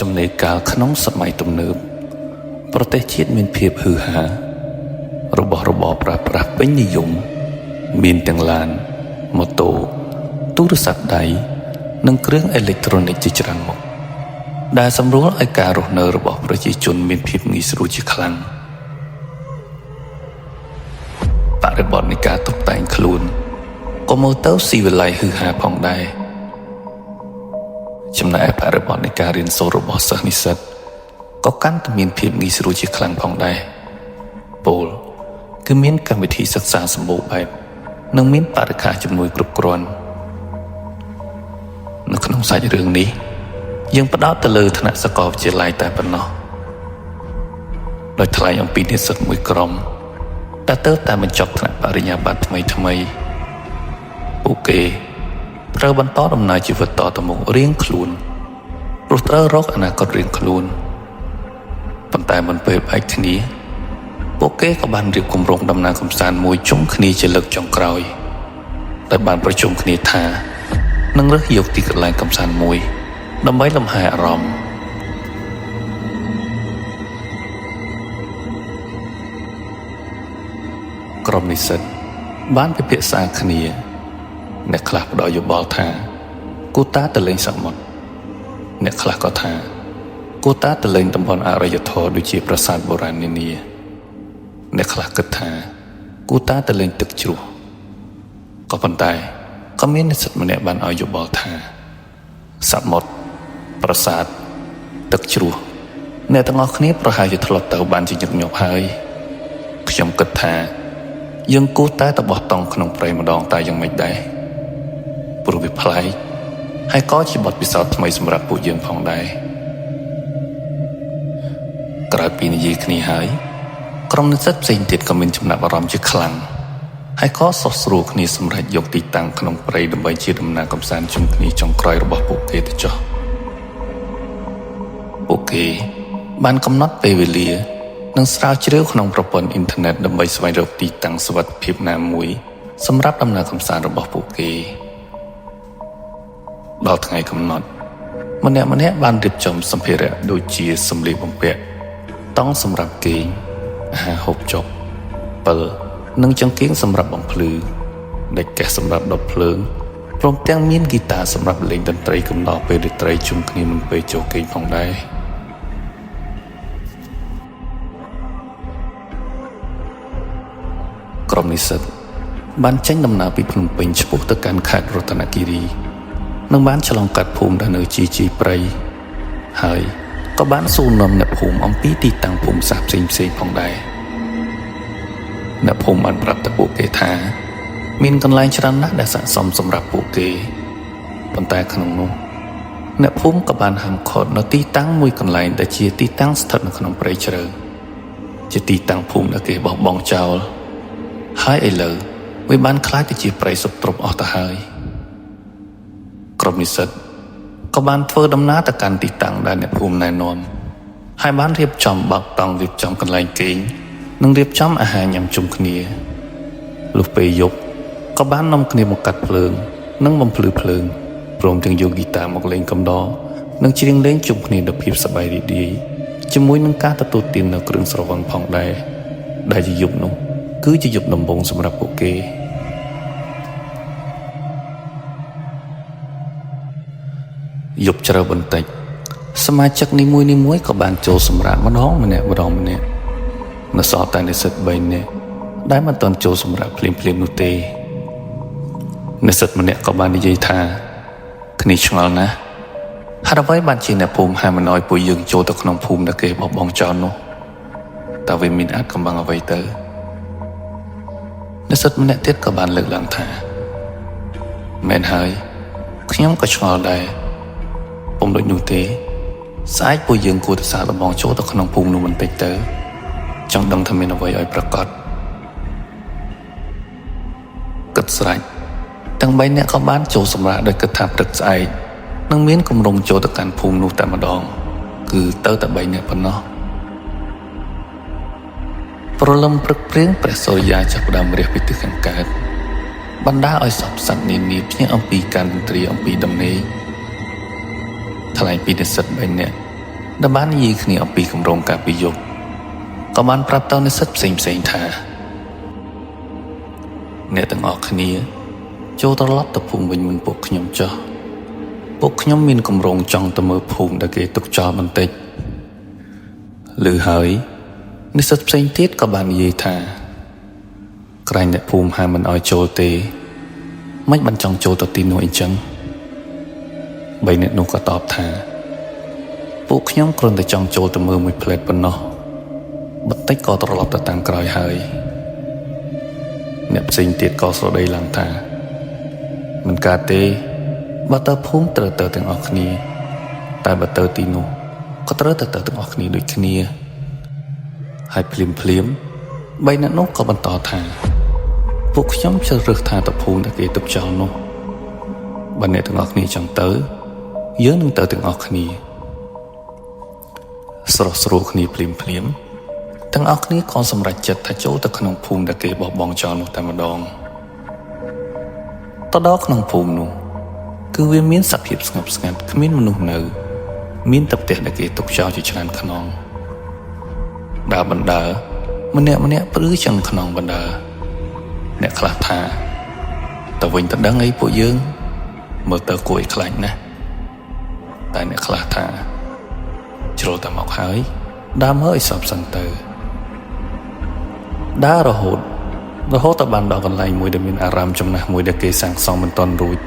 ចំណេរកាលក្នុងសម័យទំនើបប្រទេសជាតិមានភាពហ៊ឺហារបស់របរប្រើប្រាស់ពេញនិយមមានទាំងឡានម៉ូតូទូរស័ព្ទដៃនិងគ្រឿងអេឡិចត្រូនិកជាច្រើនមុខដែលសម្រួលឲ្យការរស់នៅរបស់ប្រជាជនមានភាពងាយស្រួលជាខ្លាំងបរិបទនៃការតុបតែងខ្លួនក៏មើលទៅស៊ីវិល័យហ៊ឺហាផងដែរចំណែកបរិបទនៃការរៀនសូត្ររបស់សិស្សនិស្សិតក៏កាន់តែមានភាពងាយស្រួលជាខ្លាំងផងដែរពោលគឺមានកម្មវិធីសិក្សាសម្បូរបែបនិងមានបរិក្ខារជំនួយគ្រប់គ្រាន់នៅក្នុងសាច់រឿងនេះយើងផ្ដោតទៅលើថ្នាក់សាកលវិទ្យាល័យតែប៉ុណ្ណោះដោយថ្លែងអំពីនិស្សិតមួយក្រុមដែលទើបតែបញ្ចប់ថ្នាក់បរិញ្ញាបត្រថ្មីពួកគេត្រូវបន្តដំណើរជីវិតតទៅមុខរៀងខ្លួនព្រោះត្រូវរកអនាគតរៀងខ្លួនប៉ុន្តែមុនពេលបែកគ្នាពួកគេក៏បានរៀបគម្រោងដំណើរកម្សាន្តមួយជុំគ្នាជាលើកចុងក្រោយដែលបានប្រជុំគ្នាថានឹងរើសយកទីកន្លែងកម្សាន្តមួយដើម្បីលំហែអារម្មណ៍ក្រុមនិស្សិតបានពិភាក្សាគ្នាអ្នកខ្លះផ្ដល់យោបល់ថាគួរតាទៅលេងសមុទ្រអ្នកខ្លះក៏ថាគួរតាទៅលេងតំបន់អរិយធម៌ដូចជាប្រាសាទបុរាណនានាអ្នកខ្លះគិតថាគួរតាទៅលេងទឹកជ្រោះក៏ប៉ុន្តែក៏មាននិស្សិតម្នាក់បានឲ្យយោបល់ថាសមុទ្រប្រាសាទទឹកជ្រោះអ្នកទាំងអស់គ្នាប្រហែលជាធ្លាប់ទៅបានជាញឹកញាប់ហើយខ្ញុំគិតថាយើងគួរតែបោះតង់ក្នុងព្រៃម្ដងតែយ៉ាងម៉េចដែរព្រោះវាប្លែកហើយក៏ជាបទពិសោធន៍ថ្មីសម្រាប់ពួកយើងផងដែរក្រោយពីនិយាយគ្នាហើយក្រុមនិស្សិតផ្សេងទៀតក៏មានចំណាប់អារម្មណ៍ជាខ្លាំងហើយក៏សោះស្រួលគ្នាសម្រាប់យកទីតាំងក្នុងព្រៃដើម្បីជាដំណើរកម្សាន្តជុំគ្នាចុងក្រោយរបស់ពួកគេទៅចុះពួកគេបានកំណត់ពេលវេលានិងស្រាវជ្រាវក្នុងប្រព័ន្ធអ៊ីនធឺណិតដើម្បីស្វែងរកទីតាំងសុវត្ថិភាពណាមួយសម្រាប់ដំណើរកម្សាន្តរបស់ពួកគេដល់ថ្ងៃកំណត់ម្នាក់បានរៀបចំសម្ភារៈដូចជាសម្លៀកបំពាក់តង់សម្រាប់គេងអាហារហូបចុកពិលនិងចង្កៀងសម្រាប់បំភ្លឺដែកកេះសម្រាប់ដុតភ្លើងព្រមទាំងមានហ្គីតាសម្រាប់លេងតន្ត្រីកំដរពេលរាត្រីជុំគ្នាមុនពេលចូលគេងផងដែរក្រុមនិស្សិតបានចេញដំណើរពីភ្នំពេញឆ្ពោះទៅកាន់ខេត្តរតនគិរីនិងបានឆ្លងកាត់ភូមិដែលនៅជីព្រៃហើយក៏បានសួរនាំអ្នកភូមិអំពីទីតាំងភូមិសាស្ត្រផ្សេងផងដែរអ្នកភូមិបានប្រាប់ទៅពួកគេថាមានកន្លែងច្រើនណាស់ដែលស័ក្តិសមសម្រាប់ពួកគេប៉ុន្តែក្នុងនោះអ្នកភូមិក៏បានហាមឃាត់នៅទីតាំងមួយកន្លែងដែលជាទីតាំងស្ថិតនៅក្នុងព្រៃជ្រៅជាទីតាំងភូមិដែលគេបោះបង់ចោលហើយឥឡូវវាបានក្លាយទៅជាព្រៃសុបទ្រប់អស់ទៅហើយក្រុមនិស្សិតក៏បានធ្វើដំណើរទៅកាន់ទីតាំងដែលអ្នកភូមិណែនាំហើយបានរៀបចំបាក់តង់រៀបចំកន្លែងគេងនិងរៀបចំអាហារញ៉ាំជុំគ្នាលុះពេលយប់ក៏បាននាំគ្នាមកកាត់ភ្លើងនិងបំភ្លឺភ្លើងព្រមទាំងយកហ្គីតាមកលេងកំដរនិងច្រៀងលេងជុំគ្នាដោយភាពសប្បាយរីករាយជាមួយនឹងការទទួលទាននៅគ្រឿងស្រវឹងផងដែរដែលជាយប់នោះគឺជាយប់ដំបូងសម្រាប់ពួកគេយប់ជ្រៅបន្តិចសមាជិកនីមួយក៏បានចូលសម្រាកម្ដងម្នាក់នៅសល់តែនិស្សិត3នាក់ដែលមិនទាន់ចូលសម្រាប់ភ្លាមនោះទេនិស្សិតម្នាក់ក៏បាននិយាយថាគ្នាឆ្ងល់ណាស់ហេតុអ្វីបានជាអ្នកភូមិហាមមិនអោយពួកយើងចូលទៅក្នុងភូមិដែលគេបោះបង់ចោលនោះតើវាមានអាចកំបាំងអ្វីទៅនិស្សិតម្នាក់ទៀតក៏បានលើកឡើងថាមែនហើយខ្ញុំក៏ឆ្ងល់ដែរពុំដូចនោះទេស្អែកពួកយើងគួរតែសាកល្បងចូលទៅក្នុងភូមិនោះបន្តិចទៅចង់ដឹងថាមានអ្វីឲ្យប្រកបគិតស្រេចទាំង3នាក់ក៏បានចូលសម្រាប់ដោយគិតថាព្រឹកស្អែកនឹងមានគម្រោងចូលទៅកាន់ភូមិនោះតែម្ដងគឺទៅតែ3នាក់ប៉ុណ្ណោះព្រលឹមព្រឹកព្រៀងព្រះសូរ្យាចាប់ផ្ដើមរះពីទិសខាងកើតបណ្ដាឲ្យសពសត្វនានាភ្ញាក់អំពីការតន្ត្រីអំពីដំណេកថ្លែងពីនិស្សិត3នាក់ ដែលបាននិយាយគ្នាអំពីគម្រោងការពីយុគក៏បានប្រាប់តនិស្សិតផ្សេងៗថាអ្នកទាំងអស់គ្នាចូលត្រឡប់ទៅភូមិវិញមុនពួកខ្ញុំចុះពួកខ្ញុំមានគម្រោងចង់ទៅមើលភូមិដែលគេទុកចោលបន្តិចឮហើយនិស្សិតផ្សេងទៀតក៏បាននិយាយថាក្រែងអ្នកភូមិហាមិនអោយចូលទេមិនបានចង់ចូលទៅទីនោះអីចឹង3អ្នកនោះក៏តបថាពួកខ្ញុំគ្រាន់តែចង់ចូលទៅមើលមួយផ្លែតប៉ុណ្ណោះបន្តិចក៏ត្រឡប់ទៅតាមក្រោយហើយអ្នកផ្សេងទៀតក៏ស្រដីឡើងថាមិនកើតទេបើទៅភូមិត្រូវទៅទាំងអស់គ្នាតែបើទៅទីនោះក៏ត្រូវទៅទាំងអស់គ្នាដូចគ្នាហើយភ្លាម3អ្នកនោះក៏បន្តថាពួកខ្ញុំជ្រើសរើសថាទៅភូមិដែលគេទុកចោលនោះបើអ្នកទាំងអស់គ្នាចង់ទៅយើងនឹងទៅទាំងអស់គ្នាស្រស់ស្រួលគ្នាភ្លាមទាំងអស់គ្នាក៏សម្រេចចិត្តថាចូលទៅក្នុងភូមិដែលគេបោះបង់ចោលនោះតែម្ដងទៅដល់ក្នុងភូមិនោះគឺវាមានសភាពស្ងប់ស្ងាត់គ្មានមនុស្សនៅមានតែផ្ទះដែលគេទុកចោលជាច្រើនខ្នងដើរបណ្ដើរម្នាក់ព្រឺចឹងខ្នងបណ្ដើរអ្នកខ្លះថាទៅវិញទៅដឹងអីពួកយើងមើលទៅគួរឲ្យខ្លាចណាស់តែអ្នកខ្លះថាជ្រុលតែមកហើយដើរមើលឲ្យសពសិនទៅដើររហូតទៅបានដល់កន្លែងមួយដែលមានអារាមចំណាស់មួយដែលគេសាងសង់មិនទាន់រួច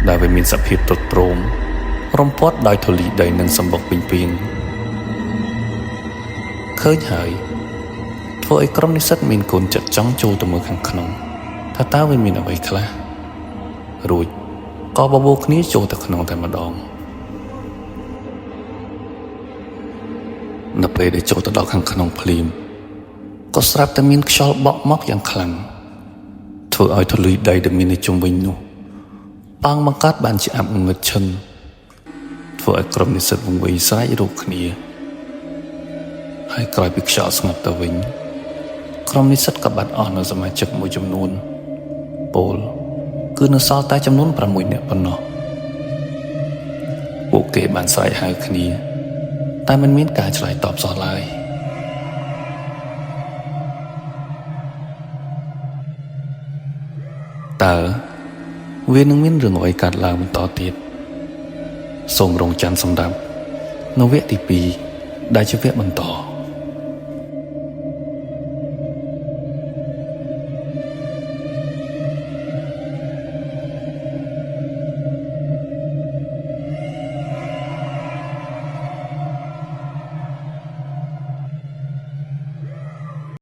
ដែលវាមានសភាពទ្រុឌទ្រោមរំពាត់ដោយធូលីដីនិងសម្បុកពេញឃើញហើយធ្វើឲ្យក្រុមនិស្សិតមានកូនចិត្តចង់ចូលទៅមើលខាងក្នុងថាតើវាមានអ្វីខ្លះរួចក៏បបួលគ្នាចូលទៅក្នុងតែម្ដងនៅពេលដែលចូលទៅដល់ខាងក្នុងភ្លាមក៏ស្រាប់តែមានខ្យល់បក់មកយ៉ាងខ្លាំងធ្វើឲ្យធូលីដីដែលមាននៅជុំវិញនោះប៉ាងបង្កើតបានជាអាប់ងឹតឈិនធ្វើឲ្យក្រុមនិស្សិតវង្វេងស្រែករកគ្នាហើយក្រោយពីខ្យល់ស្ងប់ទៅវិញក្រុមនិស្សិតក៏បាត់អស់នូវសមាជិកមួយចំនួនពលគឺនៅសល់តែចំនួន6នាក់ប៉ុណ្ណោះពួកគេបានស្រែកហៅគ្នាតែមិនមានការឆ្លើយតបសោះឡើយតើវានឹងមានរឿងអ្វីកើតឡើងបន្តទៀតសូមរងចាំសម្រាប់នៅវគ្គទី2ដែលជាវគ្គបន្ត